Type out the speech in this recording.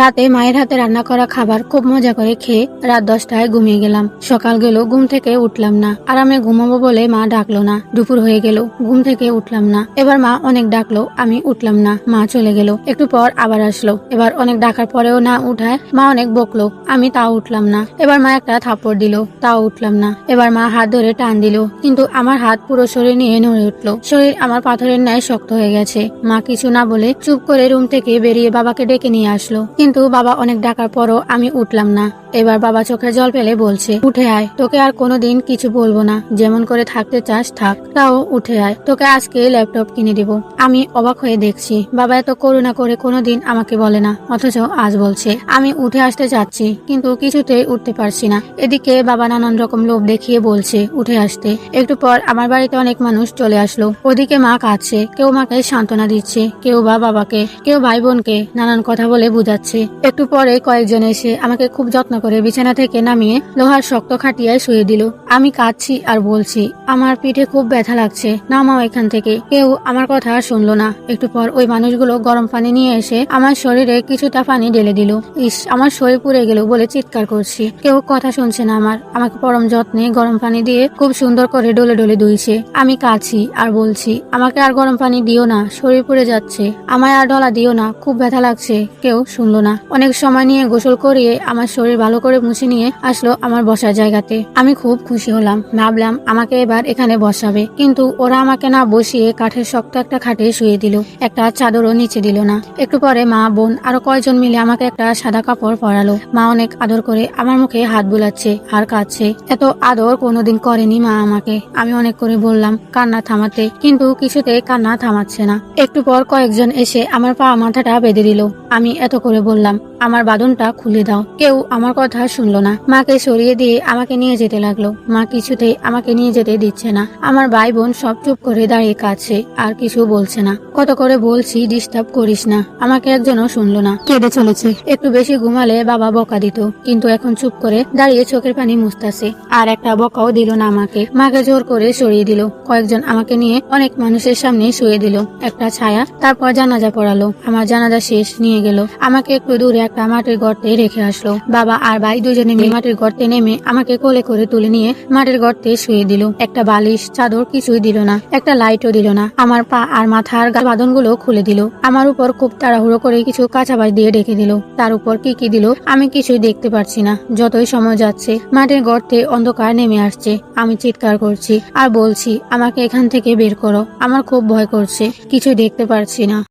রাতে মায়ের হাতে রান্না করা খাবার খুব মজা করে খেয়ে রাত 10টায় ঘুমিয়ে গেলাম। সকাল গেল, ঘুম থেকে উঠলাম না। আরামে ঘুমাবো বলে মা ডাকলো না। দুপুর হয়ে গেল, ঘুম থেকে উঠলাম না। এবার মা অনেক ডাকলো, আমি উঠলাম না। মা চলে গেল। একটু পর আবার আসলো। এবার অনেক ডাকার পরেও না উঠায় মা অনেক বকলো, আমি তাও উঠলাম না। এবার মা একটা থাপ্পড় দিল, তাও উঠলাম না। এবার মা হাত ধরে টান দিল, কিন্তু আমার হাত পুরো শরীর নিয়ে নড়ে উঠলো। শরীর আমার পাথরের ন্যায় শক্ত হয়ে গেছে। মা কিছু না বলে চুপ করে রুম থেকে বেরিয়ে বাবাকে ডেকে নিয়ে আসলো, কিন্তু বাবা অনেক ডাকার পরও আমি উঠলাম না। এবার বাবা চোখে জল ফেলে বলছে, উঠে আয়, তোকে আর কোনোদিন কিছু বলবো না, যেমন করে থাকতে চাস থাক, তাও উঠে আয়, তোকে আজকে ল্যাপটপ কিনে দিব। আমি অবাক হয়ে দেখছি বাবা এত করুণা করে কোনোদিন আমাকে বলে না, অথচ আজ বলছে। আমি উঠে আসতে চাচ্ছি, কিন্তু কিছুতেই উঠতে পারছি না। এদিকে বাবা নানান রকম লোভ দেখিয়ে বলছে উঠে আসতে। একটু পর আমার বাড়িতে অনেক মানুষ চলে আসলো। ওদিকে মা কাঁদছে, কেউ মাকে সান্ত্বনা দিচ্ছে, কেউ বা বাবাকে, কেউ ভাই বোনকে নানান কথা বলে বুঝাচ্ছে। একটু পরে কয়েকজন এসে আমাকে খুব যত্ন করে বিছানা থেকে নামিয়ে লোহার শক্ত খাটিয়ায় শুয়ে দিল। আমি কাঁদছি আর বলছি আমার পিঠে খুব ব্যথা লাগছে, নামাও এখান থেকে। কেউ আমার কথা শুনলো না। একটু পর ওই মানুষগুলো গরম পানি নিয়ে এসে আমার শরীরে কিছুটা পানি ঢেলে দিল। ইস, আমার শরীর পুড়ে গেল বলে চিৎকার করছি। কেউ কথা শুনছে না আমার। আমাকে পরম যত্নে গরম পানি দিয়ে খুব সুন্দর করে ডলে ডলে ধুইছে। আমি কাঁদছি আর বলছি আমাকে আর গরম পানি দিও না, শরীর পুড়ে যাচ্ছে, আমায় আর ডলা দিও না, খুব ব্যথা লাগছে। কেউ শুনলো না। অনেক সময় নিয়ে গোসল করিয়ে আমার শরীর ভালো করে মুছে নিয়ে আসলো আমার বসার জায়গাতে। আমি খুব খুশি হলাম, ভাবলাম আমাকে এবার এখানে বসাবে, কিন্তু ওরা আমাকে না বসিয়ে কাঠের শক্ত একটা খাটে শুয়ে দিল, একটা চাদরও নিচে দিল না। একটু পরে মা বোন আরো কয়েকজন মিলে আমাকে একটা সাদা কাপড় পরালো। মা অনেক আদর করে আমার মুখে হাত বুলাচ্ছে আর কাঁদছে। এত আদর কোনোদিন করেনি মা আমাকে। আমি অনেক করে বললাম কান্না থামাতে, কিন্তু কিছুতে কান্না থামাচ্ছে না। একটু পর কয়েকজন এসে আমার পা মাথাটা বেঁধে দিল। আমি এত করে বললাম আমার বাঁধনটা খুলে দাও। কেউ আমার কথা শুনলো না। মাকে সরিয়ে দিয়ে আমাকে নিয়ে যেতে লাগলো। মা কিছুতেই আমাকে নিয়ে যেতে দিচ্ছে না। আমার ভাই বোন সব চুপ করে দাঁড়িয়ে কাঁদছে, আর কিছু বলছে না। কত করে বলছি ডিস্টার্ব করিস না, আমাকে একজনও শুনলো না, কেঁদে চলেছে। একটু বেশি ঘুমালে বাবা বকা দিত, কিন্তু এখন চুপ করে দাঁড়িয়ে চোখের পানি মুছতাছে, আর একটা বকাও দিল না আমাকে। মাকে জোর করে সরিয়ে দিল। কয়েকজন আমাকে নিয়ে অনেক মানুষের সামনে শুয়ে দিল একটা ছায়া, তারপর জানাজা পড়ালো। আমার জানাজা শেষ নিয়ে গেল। আমাকে একটু দূরে একটা মাটির গর্তে রেখে আসলো। বাবা আর ভাই দুজনে মিলে মাটির গর্তে নেমে আমাকে কোলে করে তুলে নিয়ে মাটির গর্তে শুয়ে দিল। একটা বালিশ চাদর কিছুই দিল না, একটা লাইটও দিল না। আমার পা আর মাথার বাঁধনগুলো খুলে দিল। আমার উপর খুব তাড়াহুড়ো করে কিছু কাঁচাবাস দিয়ে ঢেকে দিল। তার উপর কি কি দিল আমি কিছুই দেখতে পারছি না। যতই সময় যাচ্ছে মাটির গর্তে অন্ধকার নেমে আসছে। আমি চিৎকার করছি আর বলছি আমাকে এখান থেকে বের করো, আমার খুব ভয় করছে, কিছু দেখতে পারছি না।